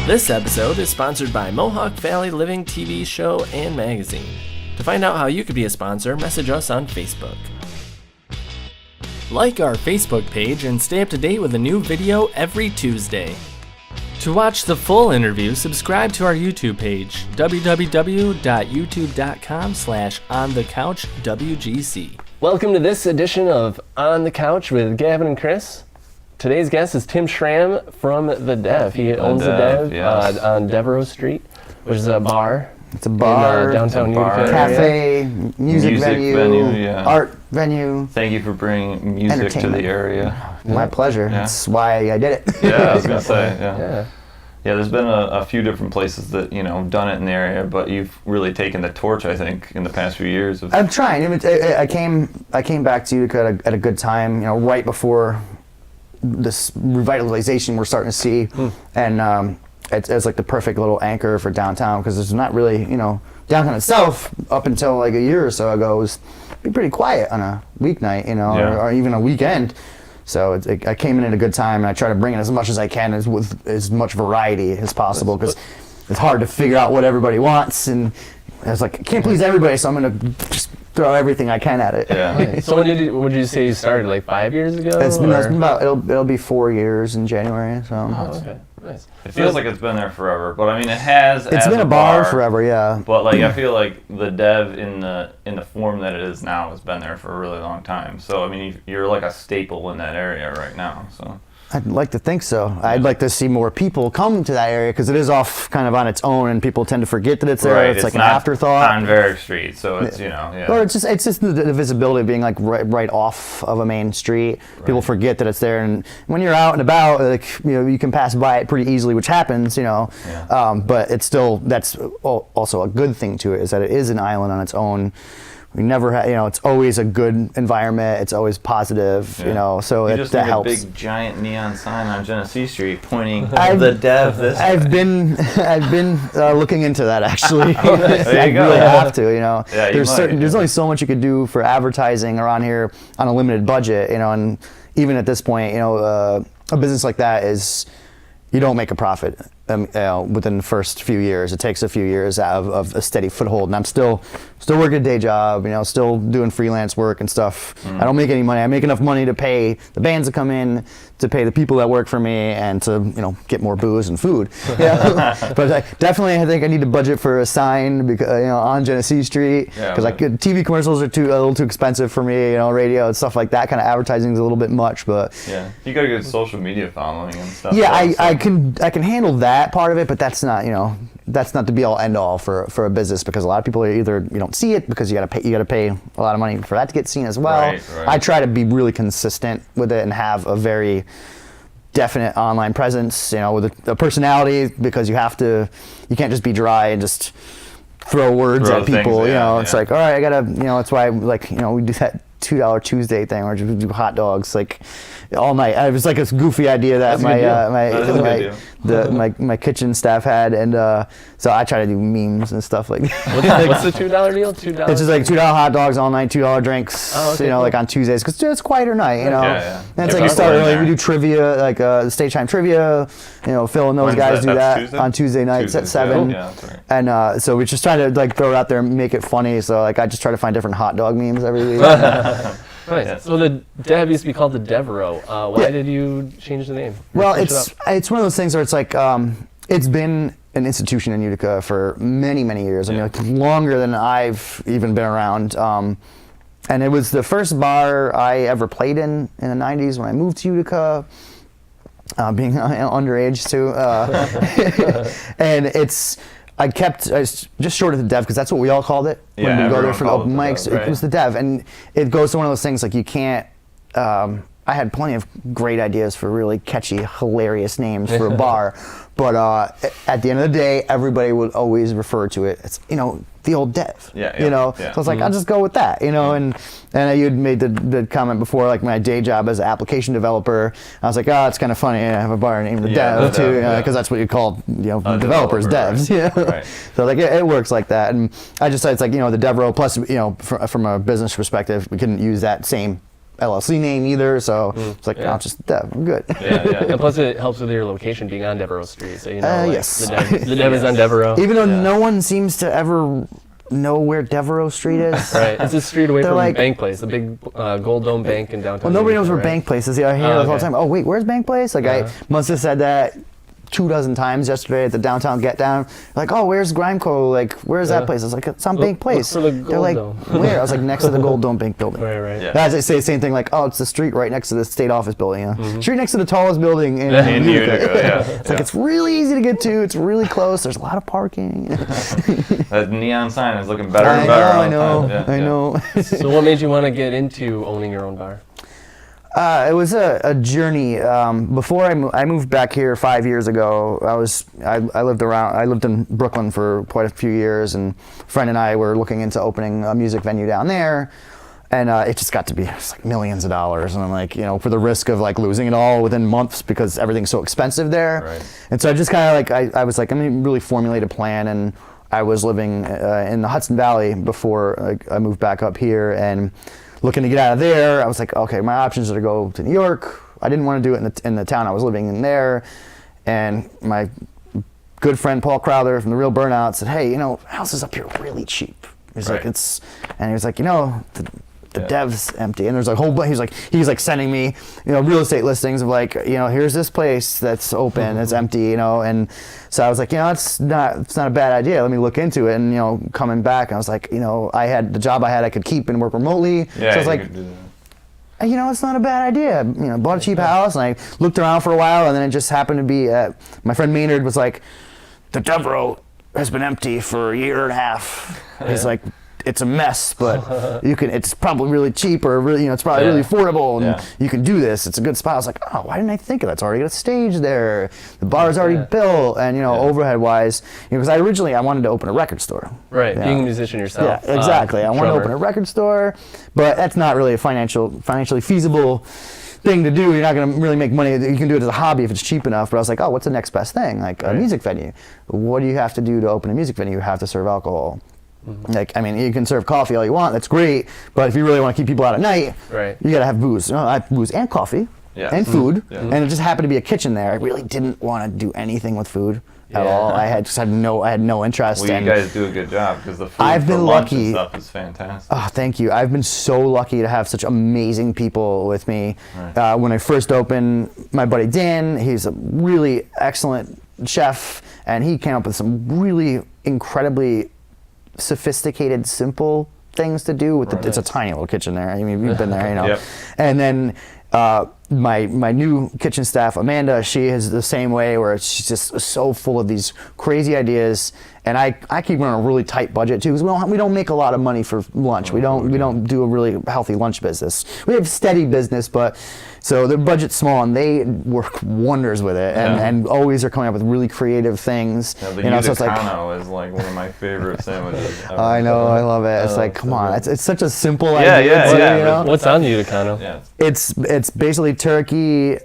This episode is sponsored by Mohawk Valley Living TV show and magazine. To find out how you could be a sponsor, message us on Facebook. Like our Facebook page and stay up to date with a new video every Tuesday. To watch the full interview, subscribe to our YouTube page, www.youtube.com/onthecouchwgc. Welcome to this edition of On the Couch with Gavin and Chris. Today's guest is Tim Schram from The Dev. He owns The Dev, yes. On Devereaux Street, which is a bar. It's a bar, in, downtown Utica cafe, music venue, art venue. Thank you for bringing music to the area. My pleasure. Yeah. That's why I did it. Yeah, I was gonna say. Yeah, there's been a few different places that done it in the area, but you've really taken the torch, I think, in the past few years. I'm trying. I came back to Utica at a good time. Right before this revitalization we're starting to see, and it's like the perfect little anchor for downtown, because there's not really, downtown itself up until like a year or so ago was pretty quiet on a weeknight, or even a weekend. So I came in at a good time, and I try to bring in as much as I can with as much variety as possible, because it's hard to figure out what everybody wants, and I was like, I can't please everybody, so I'm gonna just throw everything I can at it. Yeah. So when would you say you started? Like 5 years ago? It's been about it'll be 4 years in January. So. Oh, okay. Nice. It feels like it's been there forever, but I mean it has. It's been a bar forever, yeah. But like I feel like the Dev in the form that it is now has been there for a really long time. So I mean you're like a staple in that area right now. So. I'd like to think so. I'd like to see more people come to that area, because it is off kind of on its own, and people tend to forget that it's there. Right. It's like an afterthought. On Varick Street, so it's Or it's just the visibility of being like right off of a main street. Right. People forget that it's there, and when you're out and about, like you can pass by it pretty easily, which happens, but it's still, that's also a good thing to it, is that it is an island on its own. We never had, it's always a good environment. It's always positive, so that helps. A big giant neon sign on Genesee Street pointing The Dev this way. I've been looking into that, actually. There you go. Really have to, Yeah, there's only so much you could do for advertising around here on a limited budget, and even at this point, a business like that is, you don't make a profit within the first few years. It takes a few years of a steady foothold, and I'm still working a day job, still doing freelance work and stuff. I don't make any money. I make enough money to pay the bands that come in, to pay the people that work for me, and to get more booze and food. But I think I need to budget for a sign, because on Genesee Street, because TV commercials are a little too expensive for me. Radio and stuff like that. Kind of advertising is a little bit much, but you got a good social media following and stuff. Yeah, I can handle that part of it, but that's not the be all end all for a business, because a lot of people either you don't see it because you got to pay a lot of money for that to get seen as well. Right. I try to be really consistent with it and have a very definite online presence, with a personality, because you can't just be dry and just throw words at people. It's like, all right, I gotta, that's why we do that $2 Tuesday thing, or just do hot dogs like all night. It was like a goofy idea that my kitchen staff had, and so I try to do memes and stuff like that. What's the $2 deal? $2. It's just like $2 hot dogs all night, $2 drinks. Oh, okay, like on Tuesdays, because it's quieter night. And it's like you start early. We do trivia, like stage time trivia. Phil and those guys do that Tuesday? On Tuesday nights at 7. Yeah, that's right. And so we just try to throw it out there and make it funny. So I just try to find different hot dog memes every week. Nice. Yeah. So the Dev used to be called the Devereaux. Why did you change the name? Well, it's one of those things where it's like it's been an institution in Utica for many, many years. I mean, longer than I've even been around. And it was the first bar I ever played in the 90s when I moved to Utica. Being underage too, and I was just short of the Dev, because that's what we all called it when we go there for the open mics. It was the Dev, and it goes to one of those things like you can't. I had plenty of great ideas for really catchy, hilarious names for a bar, but at the end of the day, everybody would always refer to it as the old Dev. So I was like, I'll just go with that, and you had made the comment before, like my day job as an application developer. I was like, it's kind of funny. I have a bar named the Dev too, because that's what you call developers, devs. Right. So like it works like that, and I just said it's like the Devereaux plus from a business perspective, we couldn't use that same LLC name either, so it's like, Yeah. I'm just Dev. I'm good. And plus, it helps with your location being on Devereaux Street, so Yes. the Dev is on Devereaux. Even though no one seems to ever know where Devereaux Street is. Right, it's a street away They're from like- Bank Place, the big Gold Dome Bank in downtown. Well, nobody knows Utica, where right? Bank Place is. Yeah, I hear the whole okay. time. Oh, wait, where's Bank Place? Like, I must have said that 24 times yesterday at the downtown Get Down. Like, oh, where's Grimeco? Like, where's that place? I was like, it's on Bank Place. for the They're Gold like, Dome. where? I was like, next to the Gold Dome Bank building. Right. Yeah. As they say the same thing, like, oh, it's the street right next to the state office building. Street next to the tallest building in In Utica. Utica, yeah. It's like, it's really easy to get to. It's really close. There's a lot of parking. That neon sign is looking better and better. all I the know. time. Yeah, I yeah. know. So what made you want to get into owning your own bar? It was a journey. Before I moved back here 5 years ago, I lived in Brooklyn for quite a few years, and a friend and I were looking into opening a music venue down there, and it just got to be like millions of dollars, and I'm like, for the risk of like losing it all within months because everything's so expensive there. Right. And so I just kind of like I was like, I'm gonna really formulate a plan, and I was living in the Hudson Valley before I moved back up here, and looking to get out of there, I was like, okay, my options are to go to New York. I didn't want to do it in the town I was living in there. And my good friend Paul Crowther from The Real Burnout said, hey, houses up here are really cheap. He's like, and he was like, the Dev's empty. And there's a whole bunch, he's like sending me, real estate listings of like, here's this place that's open, it's empty, and so I was like, it's not a bad idea. Let me look into it. And, coming back, I was like, I had the job I could keep and work remotely. Yeah, so I was like, it's not a bad idea. Bought a cheap house, and I looked around for a while, and then it just happened to be, my friend Maynard was like, the Devereaux has been empty for a year and a half. He's like, it's a mess, but it's probably really cheap, or really, it's probably really affordable, and you can do this. It's a good spot. I was like, oh, why didn't I think of that? It's already got a stage there. The bar's already built, and overhead wise, because I wanted to open a record store. Right, being a musician yourself. Yeah, exactly. I wanted to drummer. open a record store, but that's not really a financially feasible thing to do. You're not going to really make money. You can do it as a hobby if it's cheap enough. But I was like, oh, what's the next best thing? Like a music venue. What do you have to do to open a music venue? You have to serve alcohol. Like, you can serve coffee all you want. That's great. But if you really want to keep people out at night, you got to have booze. I have booze and coffee and food. And it just happened to be a kitchen there. I really didn't want to do anything with food at all. I had no interest. Well, and you guys do a good job because the food I've for been lunch lucky. and stuff is fantastic. Oh, thank you. I've been so lucky to have such amazing people with me. When I first opened, my buddy Dan, he's a really excellent chef, and he came up with some really incredibly sophisticated, simple things to do. It's a tiny little kitchen there. You've been there, Yep. And then my new kitchen staff, Amanda, she is the same way, where she's just so full of these crazy ideas. And I keep running a really tight budget too, because we don't make a lot of money for lunch. We don't do a really healthy lunch business. We have steady business, but so the budget's small, and they work wonders with it, and always are coming up with really creative things. Yeah, the so it's like, Uticano is like one of my favorite sandwiches ever. I know, I love it. It's like, come on, it's such a simple Yeah, idea. yeah, too, yeah. What's on the Uticano? Yeah. It's basically turkey,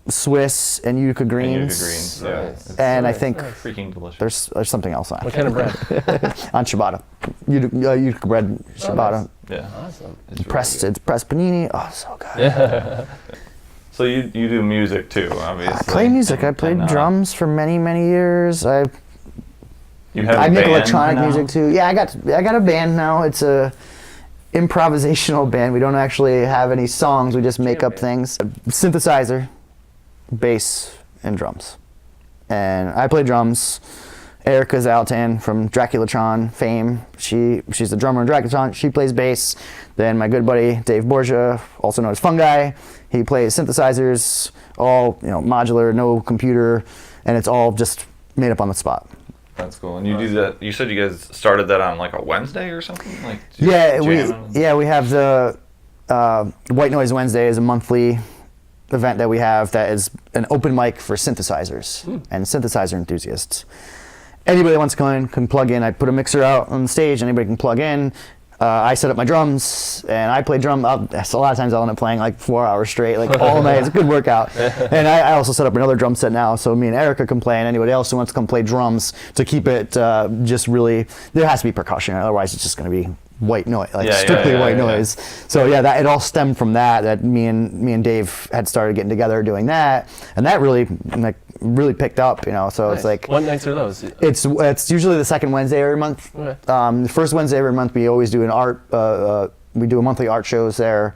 Swiss, and Utica And greens. Utica greens, yeah. It's And I think freaking delicious. there's something else on What it. kind of bread? On ciabatta. Utica bread, ciabatta. Yeah. Awesome. It's really Pressed, good. it's pressed panini. Oh, so good. So you do music too, obviously. I play music. I played And, drums for many, many years. You have I a make band electronic now? music too. Yeah, I got a band now. It's a improvisational band. We don't actually have any songs. We just make up things. Synthesizer, bass, and drums. And I play drums. Erica Zaltan from Draculatron fame. She's the drummer in Draculatron. She plays bass. Then my good buddy Dave Borgia, also known as Fungi, he plays synthesizers, all modular, no computer, and it's all just made up on the spot. That's cool. And you do that. You said you guys started that on like a Wednesday or something. Like Yeah, jam? we have the White Noise Wednesday is a monthly event that we have that is an open mic for synthesizers and synthesizer enthusiasts. Anybody that wants to come in can plug in. I put a mixer out on the stage. Anybody can plug in. I set up my drums, and I play drum. So a lot of times I'll end up playing like 4 hours straight, like all night. It's a good workout. And I also set up another drum set now, so me and Erica can play, and anybody else who wants to come play drums to keep it just really, there has to be percussion, otherwise it's just going to be white noise, like Yeah, strictly white yeah. noise. So yeah, that it all stemmed from that me and Dave had started getting together doing that, and that really picked up, you know. So Nice. it's like, What nights are those? it's usually the second Wednesday every month. Okay. The first Wednesday every month we always do we do a monthly art shows there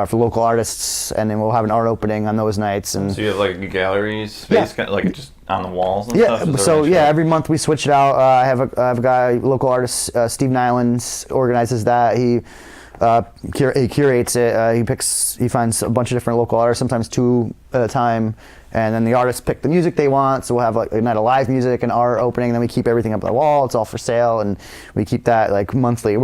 for local artists, and then we'll have an art opening on those nights. And So you have like a gallery space, Yeah. like just on the walls and yeah, stuff? Is there so any yeah, show? every month we switch it out. I have a guy, local artist, Steve Nylands, organizes that. He curates it. He finds a bunch of different local artists, sometimes 2 at a time, and then the artists pick the music they want. So we'll have like a night of live music and art opening, and then we keep everything up on the wall. It's all for sale, and we keep that like monthly.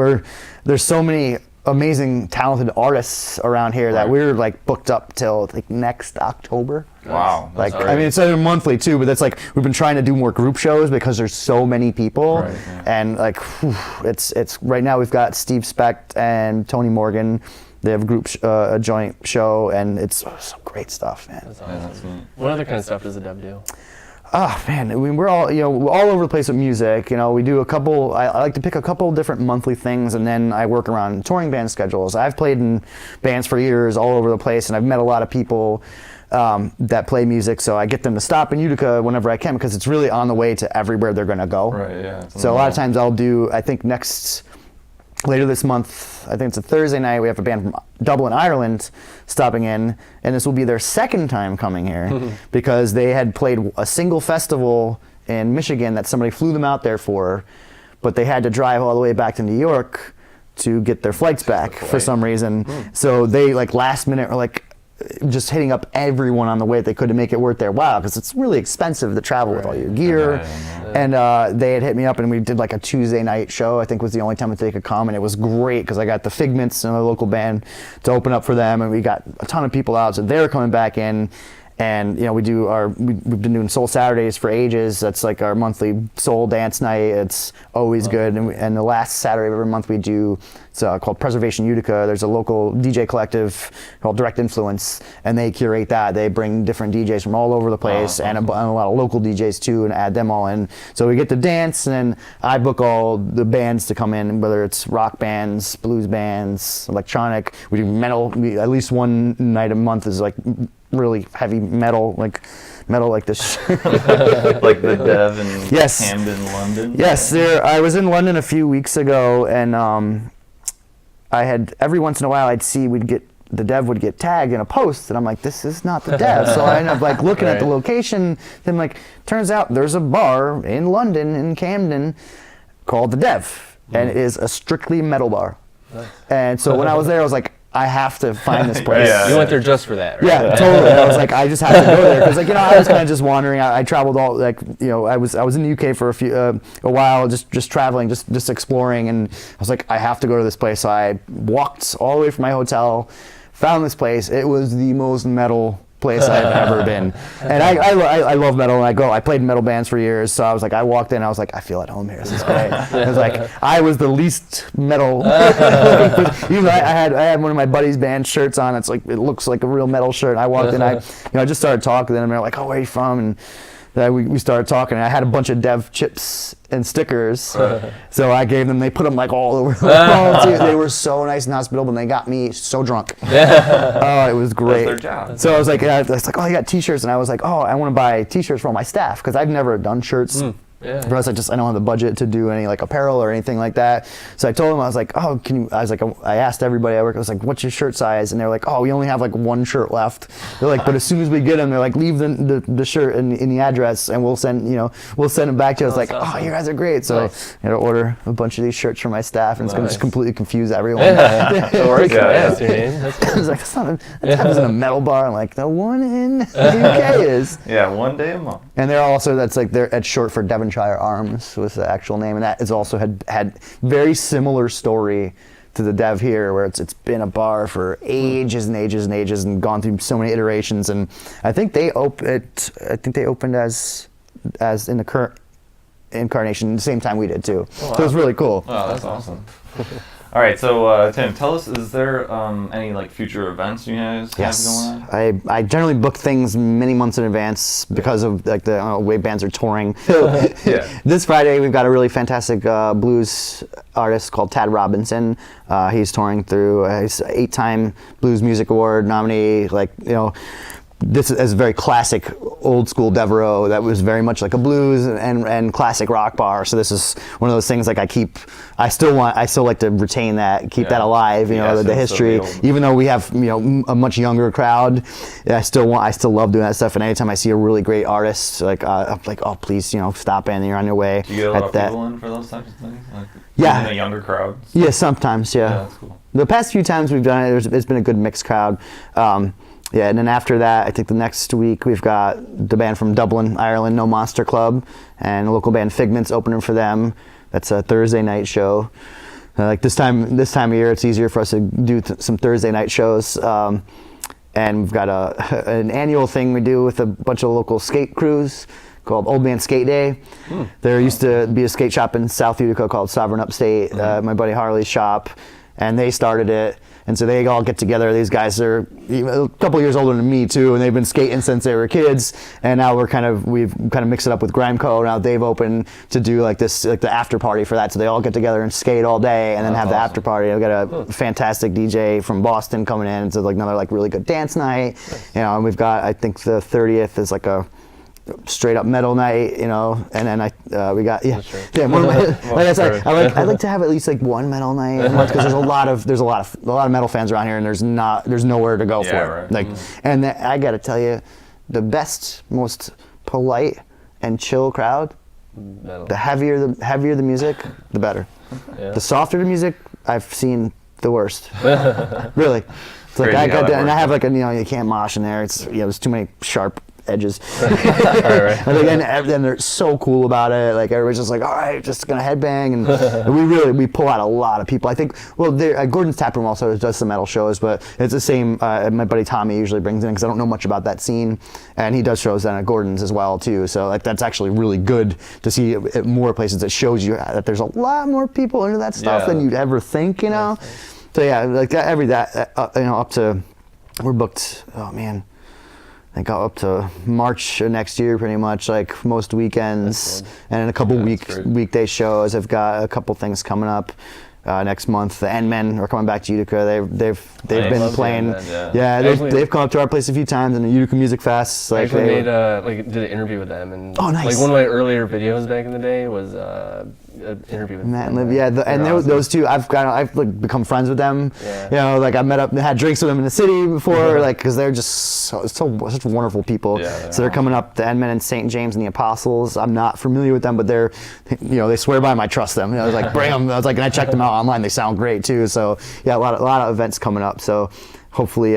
There's so many amazing, talented artists around here that Right. we're like booked up till like next October. Wow. Like, that's I mean, it's monthly too, but that's like, we've been trying to do more group shows because there's so many people. Right, yeah. And like, whew, it's right now we've got Steve Specht and Tony Morgan. They have a joint show, and it's some great stuff, man. That's Yeah, awesome. that's neat. What other kind of stuff does the Dev do? Oh man, I mean, we're all over the place with music. You know, we do I like to pick a couple different monthly things, and then I work around touring band schedules. I've played in bands for years all over the place, and I've met a lot of people that play music, so I get them to stop in Utica whenever I can, because it's really on the way to everywhere they're gonna go. Right, yeah. it's So a lot of normal. times I'll do, I think later this month, I think it's a Thursday night, we have a band from Dublin, Ireland stopping in, and this will be their second time coming here because they had played a single festival in Michigan that somebody flew them out there for, but they had to drive all the way back to New York to get their flights back for some reason. So they like last minute were like just hitting up everyone on the way that they could to make it worth their while, because it's really expensive to travel with all your gear. And they had hit me up, and we did like a Tuesday night show. I think was the only time that they could come, and it was great because I got the Figments and a local band to open up for them, and we got a ton of people out, so they're coming back in. And you know, we've been doing Soul Saturdays for ages. That's like our monthly soul dance night. It's always good. And the last Saturday of every month we do, it's called Preservation Utica. There's a local DJ collective called Direct Influence, and they curate that. They bring different DJs from all over the place, and a lot of local DJs too, and add them all in. So we get to dance, and then I book all the bands to come in, whether it's rock bands, blues bands, electronic. We do metal. At least one night a month is like really heavy metal like this. Like the Dev in Yes. Camden, London? Yes, I was in London a few weeks ago, and I had, every once in a while I'd see the Dev would get tagged in a post, and I'm like, this is not the Dev. So I end up like looking at the location, then like, turns out there's a bar in London, in Camden, called the Dev, and it is a strictly metal bar. And so when I was there, I was like, I have to find this place. Yeah. You went there just for that, right? Yeah, totally. I was like, I just have to go there because, like, you know, I was kind of just wandering. I traveled all, like, you know, I was in the UK for a while, just traveling, just exploring, and I was like, I have to go to this place. So I walked all the way from my hotel, found this place. It was the most metal place I've ever been, and I love metal, and I played in metal bands for years, so I was like, I walked in, I was like, I feel at home here, this is great. It was like, I was the least metal, even though I had one of my buddy's band shirts on, it looks like a real metal shirt, and I walked in, I just started talking to them, and they're like, oh, where are you from, and we started talking, and I had a bunch of Dev chips and stickers, so I gave them, they put them like all over the wall, too. They were so nice and hospitable, and they got me so drunk. Oh, it was great. That's their job. So I was like, oh, you got t-shirts, and I was like, oh, I want to buy t-shirts for all my staff, because I've never done shirts. Yeah. Plus, I don't have the budget to do any like apparel or anything like that. So I told them, I was like, oh, I asked everybody I work, I was like, what's your shirt size? And they were like, oh, we only have like one shirt left. They're like, but as soon as we get them, they're like, leave the shirt in the address, and we'll send them back to you. I was like, awesome. oh, you guys are great. So Nice. I had to order a bunch of these shirts for my staff, and it's going to Nice. just completely confuse everyone. So works, yeah. That's your name. That's I was like, that isn't a metal bar. I'm like, the one in the UK is. Yeah, one day a month. And it's short for Devonshire Arms was the actual name, and that is also had very similar story to the Dev here, where it's been a bar for ages and ages and ages, and gone through so many iterations. And I think they opened as in the current incarnation the same time we did too. Oh, wow. So it was really cool. Oh, that's awesome. All right, so Tim, tell us, is there any like future events you guys have going on? I generally book things many months in advance because of like the way bands are touring. This Friday we've got a really fantastic blues artist called Tad Robinson. He's touring through. He's an 8-time Blues Music Award nominee. Like, you know, this is a very classic old school Devereaux that was very much like a blues and classic rock bar. So this is one of those things like I still like to retain that, keep that alive, you know, the history. Even though we have, you know, a much younger crowd, I still love doing that stuff. And anytime I see a really great artist, like I'm like, oh please, you know, stop in, you're on your way. Do you get a lot of people in for those types of things? Like, yeah. In a younger crowd? Yeah, sometimes, yeah. That's cool. The past few times we've done it, it's been a good mixed crowd. Yeah, and then after that, I think the next week we've got the band from Dublin, Ireland, No Monster Club, and a local band Figments opening for them. That's a Thursday night show. Like this time of year, it's easier for us to do some Thursday night shows. And we've got an annual thing we do with a bunch of local skate crews called Old Man Skate Day. There used to be a skate shop in South Utica called Sovereign Upstate, my buddy Harley's shop, and they started it. And so they all get together. These guys are a couple years older than me too, and they've been skating since they were kids. And now we've kind of mixed it up with Grimeco. Now they've opened to do like this, like the after party for that. So they all get together and skate all day, and then have the after party. I've got a fantastic DJ from Boston coming in. It's like another like really good dance night. You know, and we've got, I think the 30th is like a straight up metal night, you know, and then we got one of my, I like to have at least like one metal night a month, because there's a lot of metal fans around here, and there's nowhere to go for it. Right. Like, and I gotta tell you, the best, most polite and chill crowd, Metal. the heavier the music, the better. The softer the music, I've seen the worst. Really, it's like I have like a, you know, you can't mosh in there. It's, you know, there's too many sharp edges. Right. And then they're so cool about it. Like everybody's just like, all right, just gonna headbang, and we pull out a lot of people. I think, well, Gordon's Tap Room also does some metal shows, but it's the same. My buddy Tommy usually brings in, because I don't know much about that scene, and he does shows then at Gordon's as well too. So like that's actually really good to see at more places. It shows you that there's a lot more people into that stuff than you'd ever think, you know. So yeah, like that, you know, up to, we're booked. Oh man. I think up to March of next year, pretty much, like most weekends, and in a couple weekday shows. I've got a couple things coming up next month. The N-Men are coming back to Utica. They've been playing. They've come up to our place a few times in the Utica Music Fest. Like, I actually did an interview with them, and nice. Like one of my earlier videos back in the day was an interview with Matt them. and Liv, and awesome. Those two, I've like become friends with them. Yeah. You know, like I met up and had drinks with them in the city before, like, because they're just such wonderful people. Yeah, so they're coming up, the N-Men and St. James and the Apostles. I'm not familiar with them, but they're, you know, they swear by them. I trust them. You know, I was like, bring them. I was like, and I checked them out online. They sound great too. So yeah, a lot of events coming up. So hopefully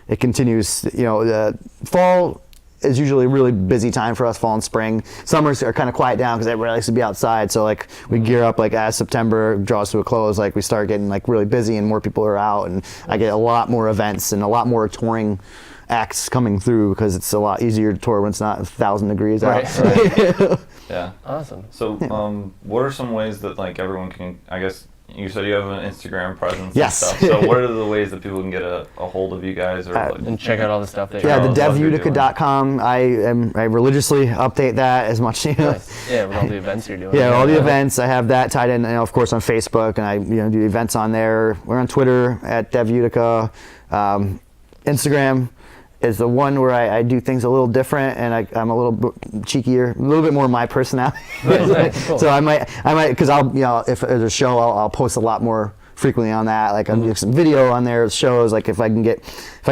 it continues. You know, fall is usually a really busy time for us, fall and spring. Summers are kind of quiet down because everybody likes to be outside. So like we gear up, like as September draws to a close, like we start getting like really busy and more people are out, and I get a lot more events and a lot more touring acts coming through, because it's a lot easier to tour when it's not 1,000 degrees out. Right. Yeah. Awesome. So what are some ways that like everyone can, I guess, you said you have an Instagram presence and stuff. So what are the ways that people can get a hold of you guys, or and check out all the stuff that the devutica.com. I religiously update that as much, you know. Nice. Yeah, with all the events you're doing. Yeah, all the events. I have that tied in, you know, of course, on Facebook, and I do events on there. We're on Twitter at devutica. Instagram is the one where I do things a little different, and I'm a little cheekier, a little bit more my personality. Cool. So I might, because I'll, you know, if there's a show, I'll post a lot more frequently on that. Like I'll do some video on there, shows. Like if I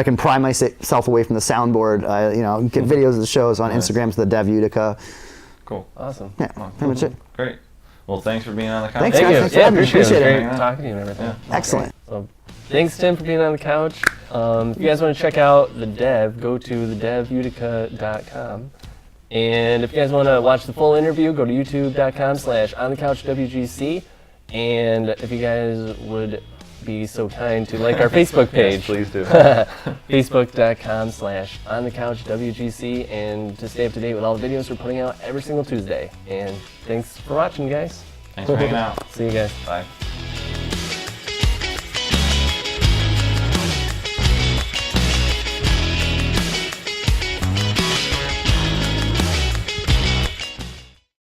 can pry myself away from the soundboard, you know, get videos of the shows on Instagram to the Dev Utica. Cool. Awesome. Yeah, pretty much it. Great. Well, thanks for being on the couch. Thanks, guys. Thank you. Appreciate it. Great talking to you and everything. Yeah. Excellent. So, thanks, Tim, for being on the couch. If you guys want to check out the Dev, go to thedevutica.com. And if you guys want to watch the full interview, go to youtube.com/onthecouchwgc. And if you guys would be so kind to like our Facebook page. Yes, please do. Facebook.com/onthecouchwgc, and to stay up to date with all the videos we're putting out every single Tuesday. And thanks for watching, guys. Thanks for hanging out. See you guys. Bye.